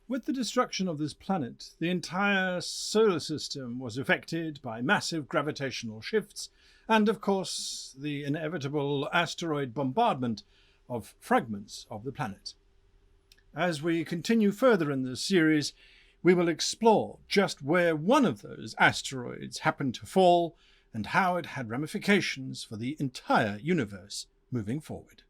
With the destruction of this planet, the entire solar system was affected by massive gravitational shifts and, of course, the inevitable asteroid bombardment of fragments of the planet. As we continue further in this series, we will explore just where one of those asteroids happened to fall and how it had ramifications for the entire universe moving forward.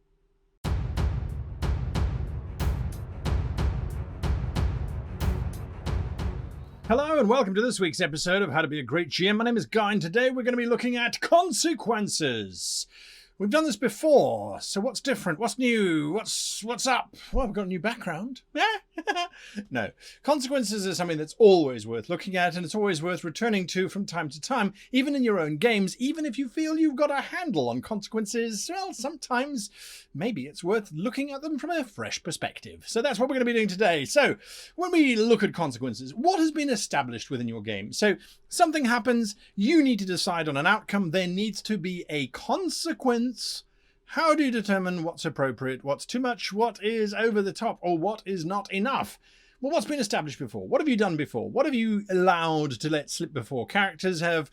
Hello and welcome to this week's episode of How to Be a Great GM. My name is Guy and today we're going to be looking at consequences. We've done this before, so what's different? What's new? What's up? Well, we've got a new background. No. Consequences is something that's always worth looking at and it's always worth returning to from time to time, even in your own games, even if you feel you've got a handle on consequences. Well, sometimes maybe it's worth looking at them from a fresh perspective. So that's what we're going to be doing today. So when we look at consequences, what has been established within your game? So something happens, you need to decide on an outcome, there needs to be a consequence. How do you determine what's appropriate, what's too much, what is over the top, or what is not enough? Well, what's been established before? What have you done before? What have you allowed to let slip before? Characters have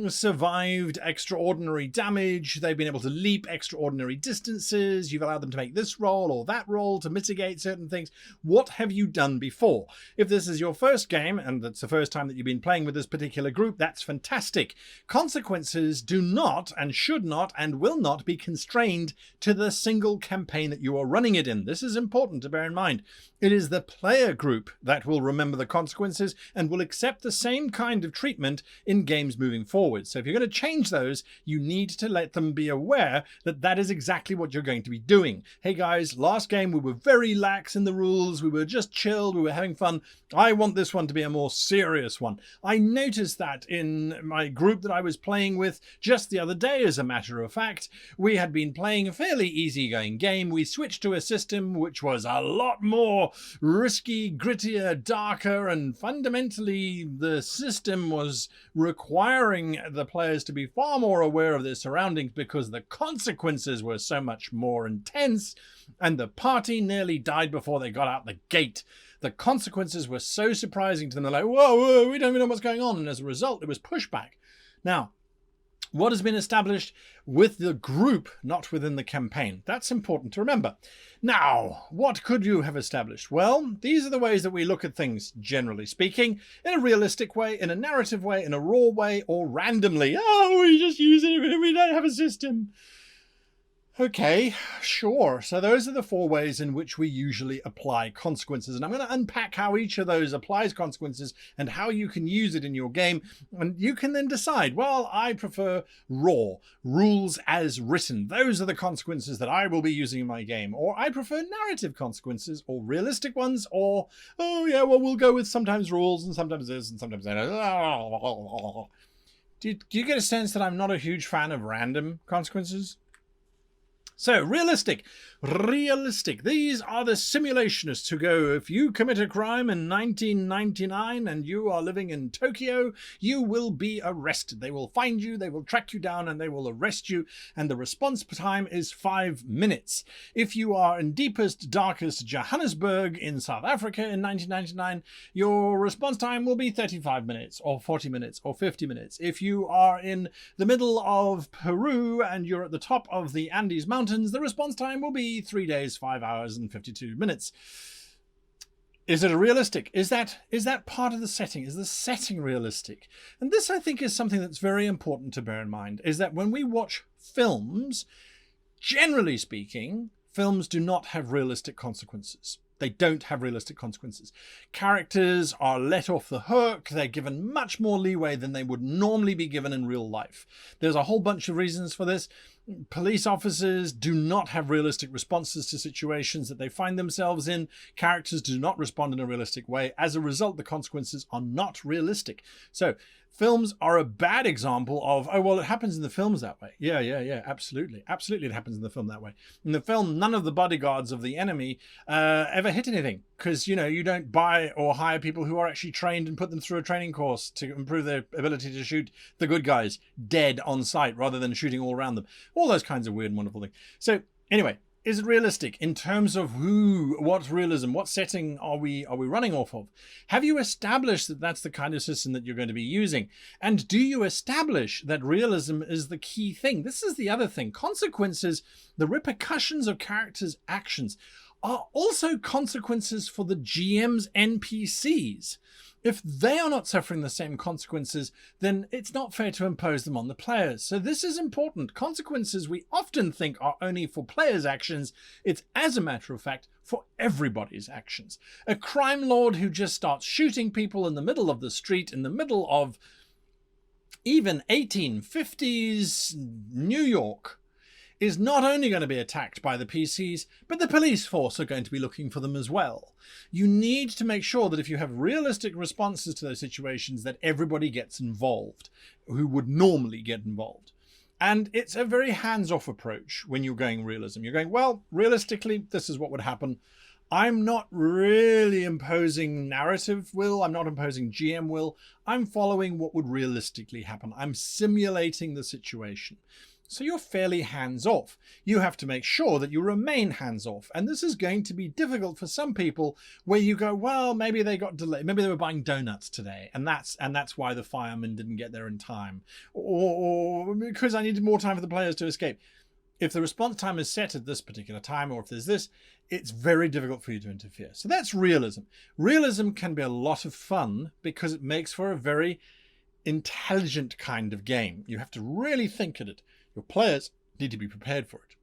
survived extraordinary damage. They've been able to leap extraordinary distances. You've allowed them to make this roll or that roll to mitigate certain things. What have you done before? If this is your first game, and that's the first time that you've been playing with this particular group, that's fantastic. Consequences do not and should not and will not be constrained to the single campaign that you are running it in. This is important to bear in mind. It is the player group that will remember the consequences and will accept the same kind of treatment in games moving forward. So if you're going to change those, you need to let them be aware that that is exactly what you're going to be doing. Hey guys, last game we were very lax in the rules. We were just chilled. We were having fun. I want this one to be a more serious one. I noticed that in my group that I was playing with just the other day, as a matter of fact. We had been playing a fairly easygoing game. We switched to a system which was a lot more risky, grittier, darker, and fundamentally the system was requiring the players to be far more aware of their surroundings because the consequences were so much more intense and the party nearly died before they got out the gate. The consequences were so surprising to them. They're like, whoa, we don't even know what's going on. And as a result, it was pushback. Now, what has been established with the group, not within the campaign? That's important to remember. Now, what could you have established? Well, these are the ways that we look at things, generally speaking, in a realistic way, in a narrative way, in a raw way, or randomly. Oh, we just use it, we don't have a system. Okay, sure. So those are the four ways in which we usually apply consequences. And I'm going to unpack how each of those applies consequences and how you can use it in your game. And you can then decide, well, I prefer raw, rules as written. Those are the consequences that I will be using in my game. Or I prefer narrative consequences or realistic ones. Or, oh yeah, well, we'll go with sometimes rules and sometimes this and sometimes that. Do you get a sense that I'm not a huge fan of random consequences? So, realistic. These are the simulationists who go, if you commit a crime in 1999 and you are living in Tokyo, you will be arrested. They will find you, they will track you down, and they will arrest you. And the response time is 5 minutes. If you are in deepest, darkest Johannesburg in South Africa in 1999, your response time will be 35 minutes or 40 minutes or 50 minutes. If you are in the middle of Peru and you're at the top of the Andes Mountains, the response time will be 3 days, 5 hours, and 52 minutes. Is it realistic? Is that part of the setting? Is the setting realistic? And this, I think, is something that's very important to bear in mind, is that when we watch films, generally speaking, films do not have realistic consequences. They don't have realistic consequences. Characters are let off the hook. They're given much more leeway than they would normally be given in real life. There's a whole bunch of reasons for this. Police officers do not have realistic responses to situations that they find themselves in. Characters do not respond in a realistic way. As a result, the consequences are not realistic. So films are a bad example of, oh, well, it happens in the films that way. Yeah, absolutely. Absolutely, it happens in the film that way. In the film, none of the bodyguards of the enemy ever hit anything because, you don't buy or hire people who are actually trained and put them through a training course to improve their ability to shoot the good guys dead on sight rather than shooting all around them. All those kinds of weird and wonderful things. So anyway, Is it realistic in terms of what realism, what setting are we running off of? Have you established that that's the kind of system that you're going to be using? And do you establish that realism is the key thing? This is the other thing. Consequences, the repercussions of characters' actions are also consequences for the GM's NPCs. If they are not suffering the same consequences, then it's not fair to impose them on the players. So this is important. Consequences we often think are only for players' actions. It's, as a matter of fact, for everybody's actions. A crime lord who just starts shooting people in the middle of the street, in the middle of even 1850s New York, is not only going to be attacked by the PCs, but the police force are going to be looking for them as well. You need to make sure that if you have realistic responses to those situations, that everybody gets involved who would normally get involved. And it's a very hands-off approach when you're going realism. You're going, well, realistically, this is what would happen. I'm not really imposing narrative will. I'm not imposing GM will. I'm following what would realistically happen. I'm simulating the situation. So you're fairly hands-off. You have to make sure that you remain hands-off. And this is going to be difficult for some people where you go, well, maybe they got delayed. Maybe they were buying donuts today. And that's why the fireman didn't get there in time. Or because I needed more time for the players to escape. If the response time is set at this particular time, or if there's this, it's very difficult for you to interfere. So that's realism. Realism can be a lot of fun because it makes for a very intelligent kind of game. You have to really think at it. Your players need to be prepared for it.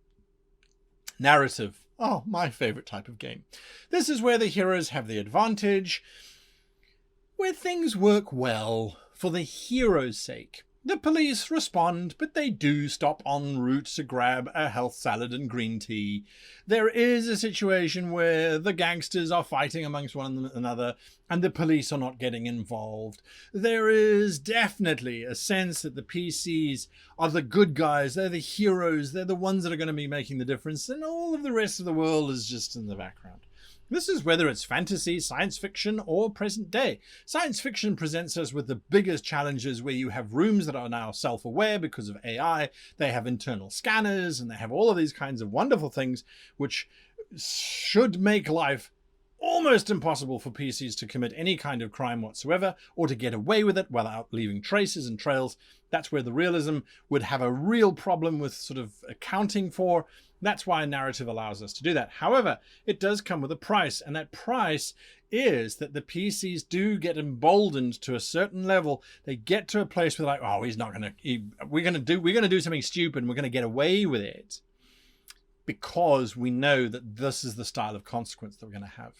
Narrative. Oh, my favorite type of game. This is where the heroes have the advantage, where things work well for the hero's sake. The police respond, but they do stop en route to grab a health salad and green tea. There is a situation where the gangsters are fighting amongst one another and the police are not getting involved. There is definitely a sense that the PCs are the good guys, they're the heroes, they're the ones that are going to be making the difference, and all of the rest of the world is just in the background. This is whether it's fantasy, science fiction, or present day. Science fiction presents us with the biggest challenges where you have rooms that are now self-aware because of AI. They have internal scanners and they have all of these kinds of wonderful things which should make life almost impossible for PCs to commit any kind of crime whatsoever or to get away with it without leaving traces and trails. That's where the realism would have a real problem with sort of accounting for. That's why a narrative allows us to do that. However, it does come with a price, and that price is that the PCs do get emboldened to a certain level. They get to a place where they're like, oh, we're going to do something stupid and we're going to get away with it because we know that this is the style of consequence that we're going to have.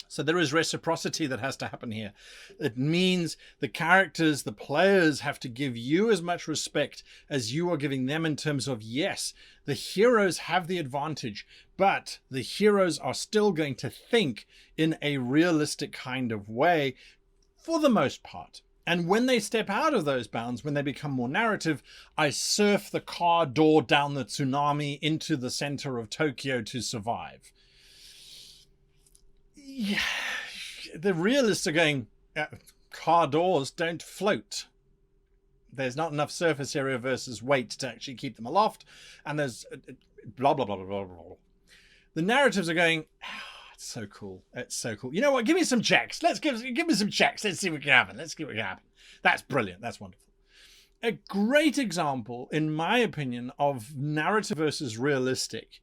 So there is reciprocity that has to happen here. It means the characters, the players have to give you as much respect as you are giving them in terms of, yes, the heroes have the advantage, but the heroes are still going to think in a realistic kind of way for the most part. And when they step out of those bounds, when they become more narrative, I surf the car door down the tsunami into the center of Tokyo to survive. Yeah, the realists are going, car doors don't float. There's not enough surface area versus weight to actually keep them aloft. And there's blah, blah, blah, blah, blah, blah. The narratives are going, it's so cool. It's so cool. You know what? Give me some checks. Give me some checks. Let's see what can happen. Let's see what can happen. That's brilliant. That's wonderful. A great example, in my opinion, of narrative versus realistic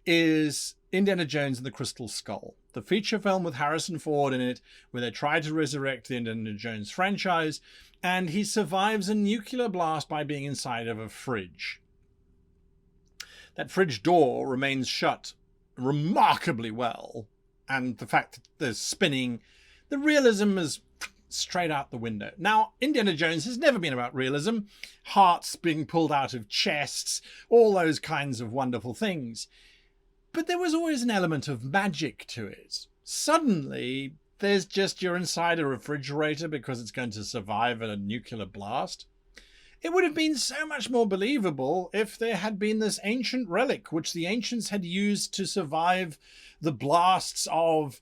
is Indiana Jones and the Crystal Skull, the feature film with Harrison Ford in it, where they try to resurrect the Indiana Jones franchise, and he survives a nuclear blast by being inside of a fridge. That fridge door remains shut remarkably well, and the fact that there's spinning, the realism is straight out the window. Now, Indiana Jones has never been about realism, hearts being pulled out of chests, all those kinds of wonderful things. But there was always an element of magic to it. Suddenly, there's just you're inside a refrigerator because it's going to survive a nuclear blast. It would have been so much more believable if there had been this ancient relic, which the ancients had used to survive the blasts of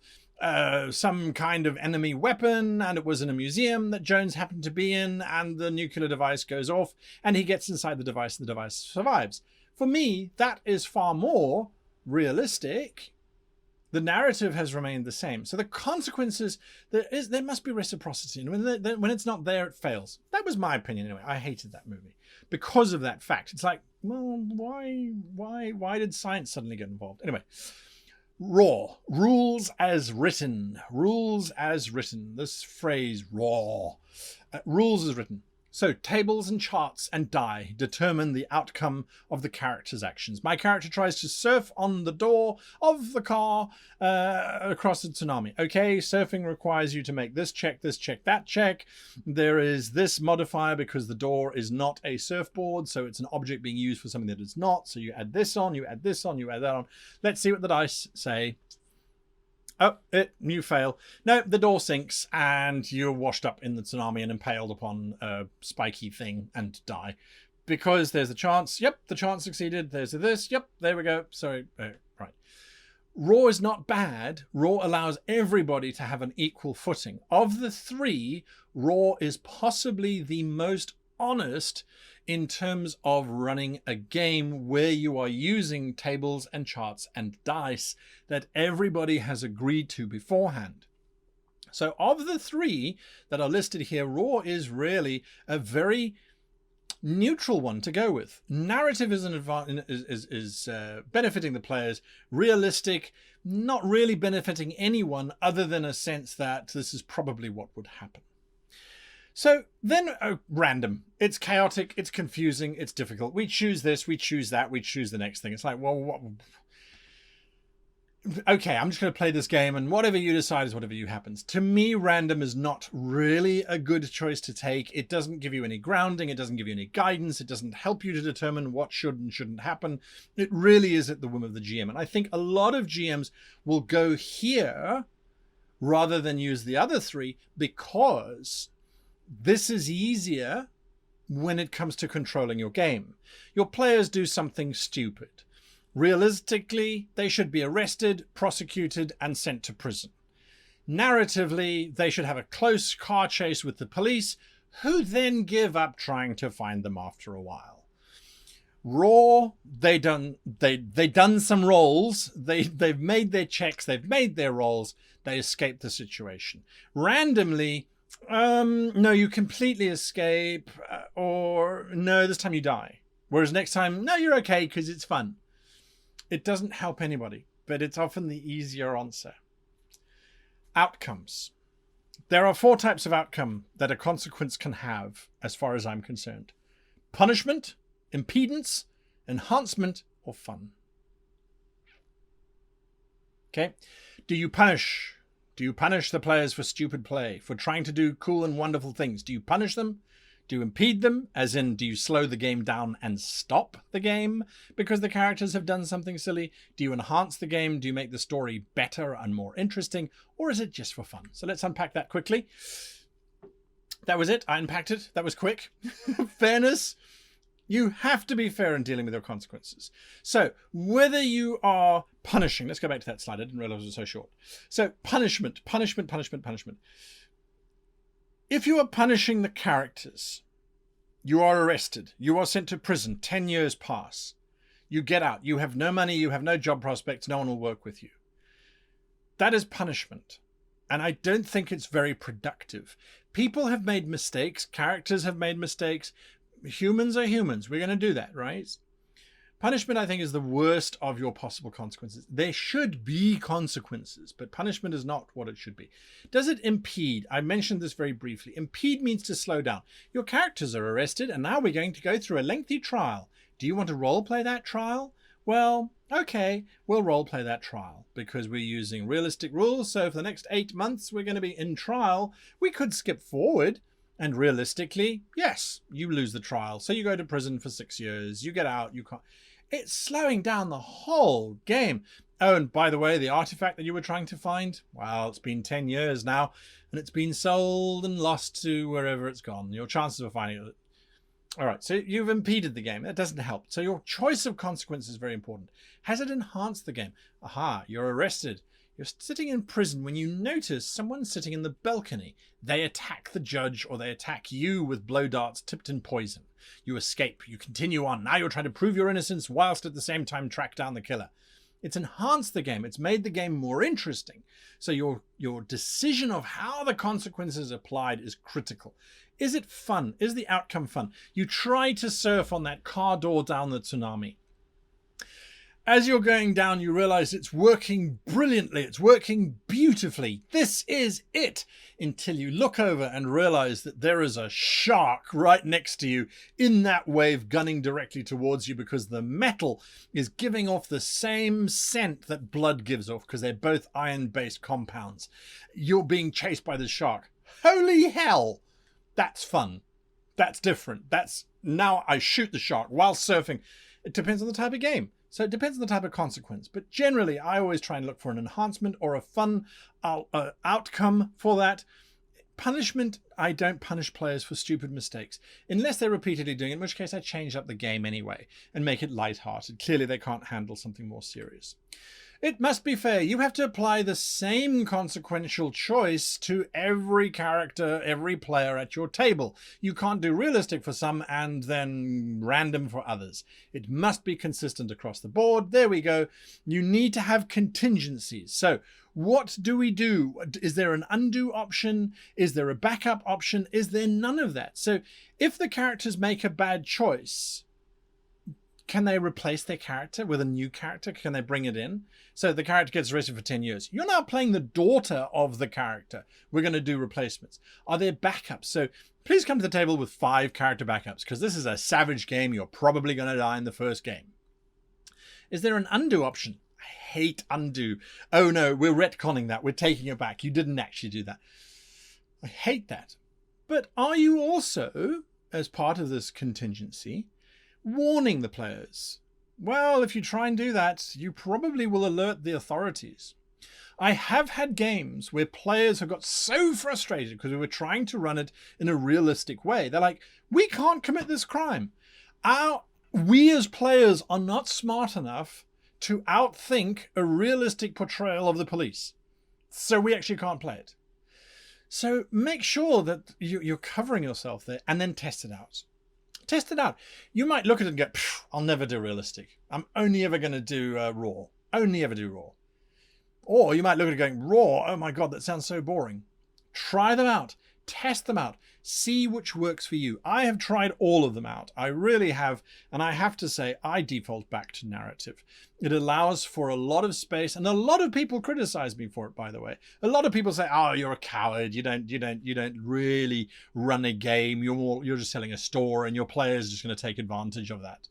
some kind of enemy weapon, and it was in a museum that Jones happened to be in, and the nuclear device goes off, and he gets inside the device, and the device survives. For me, that is far more realistic, the narrative has remained the same. So the consequences, there must be reciprocity. And when it's not there, it fails. That was my opinion anyway. I hated that movie because of that fact. It's like, well, why did science suddenly get involved? Anyway, Raw, rules as written. Rules as written. This phrase, raw. Rules as written. So tables and charts and die determine the outcome of the character's actions. My character tries to surf on the door of the car across the tsunami. Okay, surfing requires you to make this check, that check. There is this modifier because the door is not a surfboard, so it's an object being used for something that is not. So you add this on, you add this on, you add that on. Let's see what the dice say. Oh, you fail. No, the door sinks and you're washed up in the tsunami and impaled upon a spiky thing and die. Because there's a chance. Yep, the chance succeeded. There's a this. Yep, there we go. Sorry. Right. Raw is not bad. Raw allows everybody to have an equal footing. Of the three, Raw is possibly the most honest in terms of running a game where you are using tables and charts and dice that everybody has agreed to beforehand. So of the three that are listed here, Raw is really a very neutral one to go with. Narrative is benefiting the players. Realistic, not really benefiting anyone other than a sense that this is probably what would happen. So then random. It's chaotic, it's confusing, it's difficult. We choose this, we choose that, we choose the next thing. It's like, well, what? Okay, I'm just going to play this game and whatever you decide is whatever you happens. To me, random is not really a good choice to take. It doesn't give you any grounding. It doesn't give you any guidance. It doesn't help you to determine what should and shouldn't happen. It really is at the whim of the GM. And I think a lot of GMs will go here rather than use the other three because this is easier when it comes to controlling your game. Your players do something stupid. Realistically, they should be arrested, prosecuted, and sent to prison. Narratively, they should have a close car chase with the police, who then give up trying to find them after a while. Raw, they done some rolls. They've made their checks. They've made their rolls. They escaped the situation. Randomly, no, you completely escape, or no, this time you die. Whereas next time, no, you're okay because it's fun. It doesn't help anybody, but it's often the easier answer. Outcomes. There are 4 types of outcome that a consequence can have, as far as I'm concerned. Punishment, impedance, enhancement, or fun. Okay. Do you punish? Do you punish the players for stupid play, for trying to do cool and wonderful things? Do you punish them? Do you impede them? As in, do you slow the game down and stop the game because the characters have done something silly? Do you enhance the game? Do you make the story better and more interesting? Or is it just for fun? So let's unpack that quickly. That was it. I unpacked it. That was quick. Fairness. You have to be fair in dealing with your consequences. So whether you are punishing, let's go back to that slide. I didn't realize it was so short. So punishment. If you are punishing the characters, you are arrested. You are sent to prison. 10 years pass. You get out. You have no money. You have no job prospects. No one will work with you. That is punishment. And I don't think it's very productive. People have made mistakes. Characters have made mistakes. Humans are humans. We're going to do that, right? Punishment, I think, is the worst of your possible consequences. There should be consequences, but punishment is not what it should be. Does it impede? I mentioned this very briefly. Impede means to slow down. Your characters are arrested, and now we're going to go through a lengthy trial. Do you want to role-play that trial? Well, okay, we'll role-play that trial because we're using realistic rules. So for the next 8 months, we're going to be in trial. We could skip forward. And realistically, yes, you lose the trial. So you go to prison for 6 years. You get out. You can't. It's slowing down the whole game. Oh, and by the way, the artifact that you were trying to find, well, it's been 10 years now, and it's been sold and lost to wherever it's gone. Your chances of finding it. All right, so you've impeded the game. That doesn't help. So your choice of consequence is very important. Has it enhanced the game? Aha, you're arrested. You're sitting in prison when you notice someone sitting in the balcony. They attack the judge or they attack you with blow darts tipped in poison. You escape. You continue on. Now you're trying to prove your innocence whilst at the same time track down the killer. It's enhanced the game. It's made the game more interesting. So your decision of how the consequences applied is critical. Is it fun? Is the outcome fun? You try to surf on that car door down the tsunami. As you're going down, you realize it's working brilliantly. It's working beautifully. This is it. Until you look over and realize that there is a shark right next to you in that wave gunning directly towards you because the metal is giving off the same scent that blood gives off because they're both iron-based compounds. You're being chased by the shark. Holy hell! That's fun. That's different. That's now I shoot the shark while surfing. It depends on the type of game. So it depends on the type of consequence. But generally, I always try and look for an enhancement or a fun outcome for that. Punishment, I don't punish players for stupid mistakes. Unless they're repeatedly doing it, in which case I change up the game anyway and make it lighthearted. Clearly, they can't handle something more serious. It must be fair. You have to apply the same consequential choice to every character, every player at your table. You can't do realistic for some and then random for others. It must be consistent across the board. There we go. You need to have contingencies. So what do we do? Is there an undo option? Is there a backup option? Is there none of that? So if the characters make a bad choice, can they replace their character with a new character? Can they bring it in? So the character gets arrested for 10 years. You're now playing the daughter of the character. We're going to do replacements. Are there backups? So please come to the table with 5 character backups because this is a savage game. You're probably going to die in the first game. Is there an undo option? I hate undo. Oh no, we're retconning that. We're taking it back. You didn't actually do that. I hate that. But are you also, as part of this contingency, warning the players? Well, if you try and do that, you probably will alert the authorities. I have had games where players have got so frustrated because we were trying to run it in a realistic way. They're like, we can't commit this crime. We as players are not smart enough to outthink a realistic portrayal of the police. So we actually can't play it. So make sure that you're covering yourself there and then test it out. Test it out. You might look at it and go, I'll never do realistic. I'm only ever going to do raw. Only ever do raw. Or you might look at it going, raw, oh my God, that sounds so boring. Try them out. Test them out. See which works for you. I have tried all of them out. I really have. And I have to say, I default back to narrative. It allows for a lot of space. And a lot of people criticize me for it, by the way. A lot of people say, oh, you're a coward. You don't really run a game. You're just selling a store and your players are just going to take advantage of that.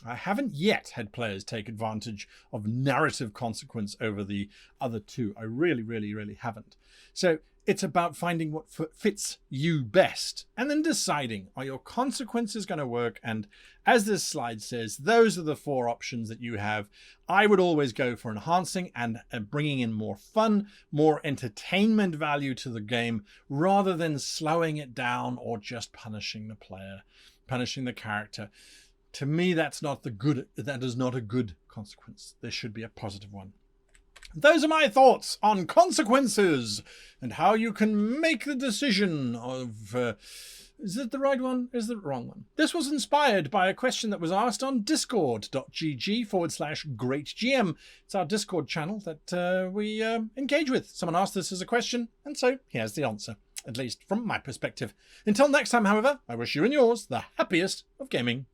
I haven't yet had players take advantage of narrative consequence over the other two. I really, really, really haven't. So it's about finding what fits you best and then deciding, are your consequences going to work? And as this slide says, those are the 4 options that you have. I would always go for enhancing and bringing in more fun, more entertainment value to the game, rather than slowing it down or just punishing the player, punishing the character. To me, that is not a good consequence. There should be a positive one. Those are my thoughts on consequences and how you can make the decision of, is it the right one? Is it the wrong one? This was inspired by a question that was asked on discord.gg/greatgm. It's our Discord channel that we engage with. Someone asked this as a question, and so here's the answer, at least from my perspective. Until next time, however, I wish you and yours the happiest of gaming.